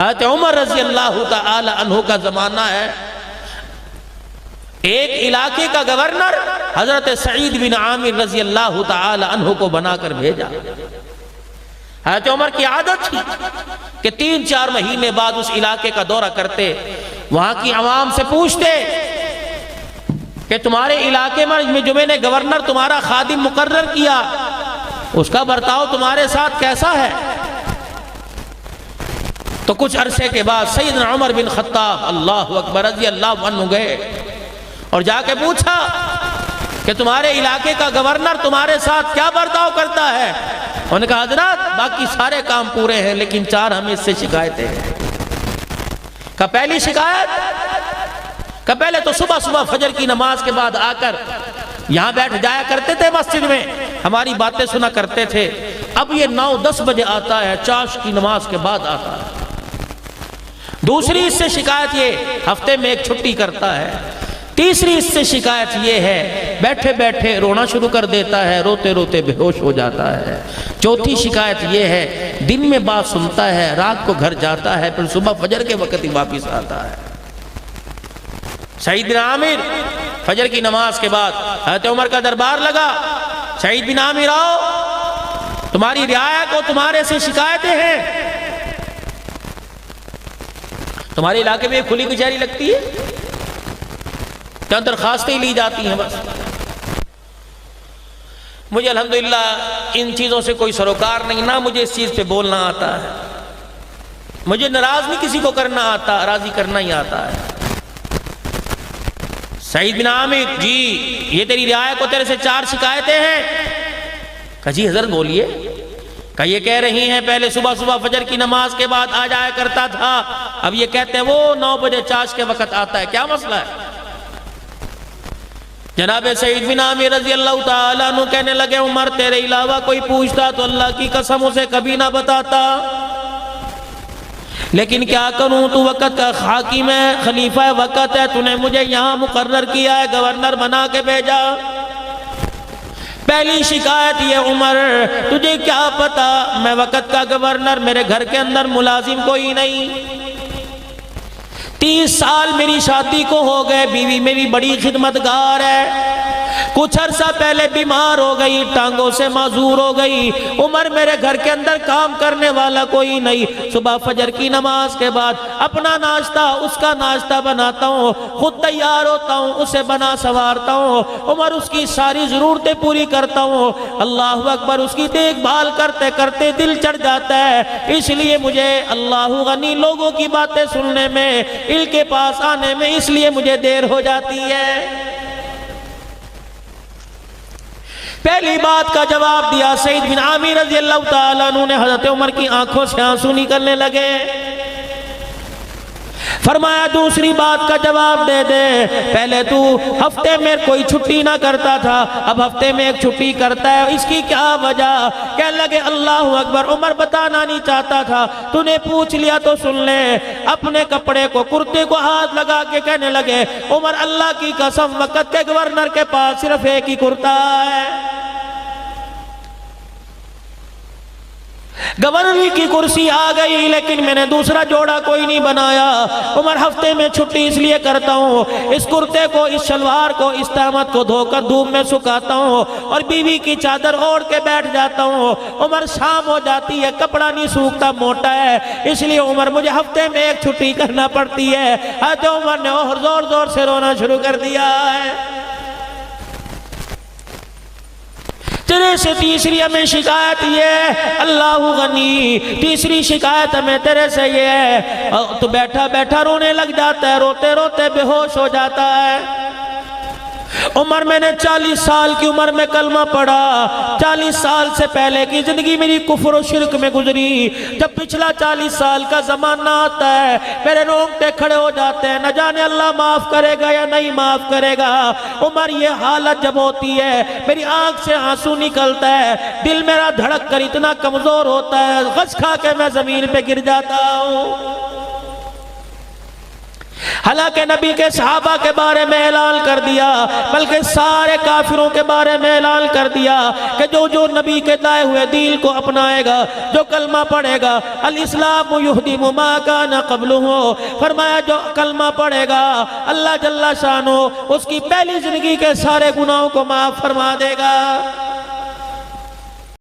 हज़रत उमर रज़ी अल्लाह तआला अन्हु का ज़माना है। एक इलाके का गवर्नर हज़रत सईद बिन आमिर रज़ी अल्लाह तआला अन्हु को बनाकर भेजा। हज़रत उमर की आदत थी कि 3-4 महीने बाद उस इलाके का दौरा करते, वहां की आवाम से पूछते कि तुम्हारे इलाके में जो मैंने गवर्नर तुम्हारा खादिम मुकर्रर किया, उसका बर्ताव तुम्हारे साथ कैसा है। तो कुछ अरसे के बाद सैयदना उमर बिन खत्ताब अल्लाहु अकबर रज़ी अल्लाहु अन्हु गए और जाके पूछा कि तुम्हारे इलाके का गवर्नर तुम्हारे साथ क्या बर्ताव करता है। उन्होंने कहा हजरत बाकी सारे काम पूरे हैं लेकिन 4 हमें इससे शिकायतें हैं। का पहली शिकायत का पहले तो सुबह सुबह फजर की नमाज के बाद आकर यहाँ बैठ जाया करते थे मस्जिद में, हमारी बातें सुना करते थे। अब ये 9-10 बजे आता है, चाश की नमाज के बाद आता है। दूसरी इससे शिकायत ये हफ्ते में एक छुट्टी करता है। तीसरी इससे शिकायत ये है बैठे बैठे रोना शुरू कर देता है, रोते रोते बेहोश हो जाता है। चौथी शिकायत ये है दिन में बात सुनता है, रात को घर जाता है, फिर सुबह फजर के वक्त ही वापिस आता है। सईद बिन आमिर फजर की नमाज के बाद हज़रत उमर का दरबार लगा। सईद बिन आमिर आओ, तुम्हारी रियाया को तुम्हारे से शिकायतें हैं। तुम्हारे इलाके में खुली कचहरी लगती है क्या, दरखास्तें ली जाती हैं बस। मुझे अल्हम्दुलिल्लाह इन चीज़ों से कोई सरोकार नहीं, ना मुझे इस चीज़ पे बोलना आता है। मुझे नाराज नहीं किसी को करना आता, राजी करना ही आता है। सईद बिन आमिर जी ये तेरी रियाया को तेरे से 4 शिकायतें हैं। कहा जी हजरत बोलिए। कहा ये कह रही हैं पहले सुबह सुबह फजर की नमाज के बाद आ जाया करता था, अब ये कहते हैं वो 9 बजे चाश के वक्त आता है, क्या मसला है। जनाब सईद बिन आमिर रज़ी अल्लाह तआला अन्हु कहने लगे उमर तेरे अलावा कोई पूछता तो अल्लाह की कसम उसे कभी ना बताता, लेकिन क्या करूं तू वक़्त का हाकिम है, खलीफा वक़्त है, तूने मुझे यहाँ मुकर्रर किया है, गवर्नर बना के भेजा। पहली शिकायत ये उमर तुझे क्या पता मैं वक़्त का गवर्नर, मेरे घर के अंदर मुलाजिम कोई नहीं। 30 साल मेरी शादी को हो गए, बीवी मेरी बड़ी खिदमतगार है, कुछ अरसा पहले बीमार हो गई, टांगों से माजूर हो गई। उमर मेरे घर के अंदर काम करने वाला कोई नहीं, सुबह फजर की नमाज के बाद अपना नाश्ता उसका नाश्ता बनाता हूँ, खुद तैयार होता हूँ, उसे बना संवारता हूँ। उमर उसकी सारी ज़रूरतें पूरी करता हूँ। अल्लाह अकबर उसकी देखभाल करते करते दिल चढ़ जाता है, इसलिए मुझे अल्लाह गनी लोगों की बातें सुनने में, इनके पास आने में इसलिए मुझे देर हो जाती है। पहली बात का जवाब दिया सईद बिन आमिर रज़ी अल्लाह तआला अन्हु ने। हज़रत उमर की आंखों से आंसू निकलने लगे। फरमाया दूसरी बात का जवाब दे दे, पहले तू हफ्ते में कोई छुट्टी ना करता था, अब हफ्ते में एक छुट्टी करता है, इसकी क्या वजह। कहने लगे अल्लाह अकबर। उमर बताना नहीं चाहता था, तूने पूछ लिया तो सुन ले। अपने कपड़े को कुर्ते को हाथ लगा के कहने लगे उमर अल्लाह की कसम वक़्त के गवर्नर के पास सिर्फ एक ही कुर्ता है, गवर्नर की कुर्सी आ गई लेकिन मैंने दूसरा जोड़ा कोई नहीं बनाया। उमर हफ्ते में छुट्टी इसलिए करता हूँ, इस कुर्ते को, इस शलवार को, इस तहमत को धोकर धूप में सुखाता हूँ और बीवी की चादर ओढ़ के बैठ जाता हूँ। उमर शाम हो जाती है, कपड़ा नहीं सूखता, मोटा है, इसलिए उमर मुझे हफ्ते में एक छुट्टी करना पड़ती है। हज़रत उमर ने और जोर जोर से रोना शुरू कर दिया है। तेरे से तीसरी हमें शिकायत ये है अल्लाह गनी, तीसरी शिकायत हमें तेरे से ये है तो बैठा बैठा रोने लग जाता है, रोते रोते बेहोश हो जाता है। उमर मैंने 40 साल की उम्र में कलमा पढ़ा, 40 साल से पहले की जिंदगी मेरी कुफ्र और शिर्क में गुजरी। जब पिछला 40 साल का जमाना आता है मेरे रोंगटे खड़े हो जाते हैं, न जाने अल्लाह माफ करेगा या नहीं माफ करेगा। उमर ये हालत जब होती है मेरी आंख से आंसू निकलता है, दिल मेरा धड़क कर इतना कमजोर होता है, गश खा के मैं जमीन पे गिर जाता हूँ। हालांकि नबी के सहाबा के बारे में ऐलान कर दिया, बल्कि सारे काफिरों के बारे में ऐलान कर दिया कि जो जो नबी के लाए हुए दीन को अपनाएगा, जो कलमा पढ़ेगा, अल इस्लाम युहदिमु मा काना क़ब्लुहु, फरमाया जो कलमा पढ़ेगा अल्लाह जल्ला शानो उसकी पहली जिंदगी के सारे गुनाहों को माफ फरमा देगा।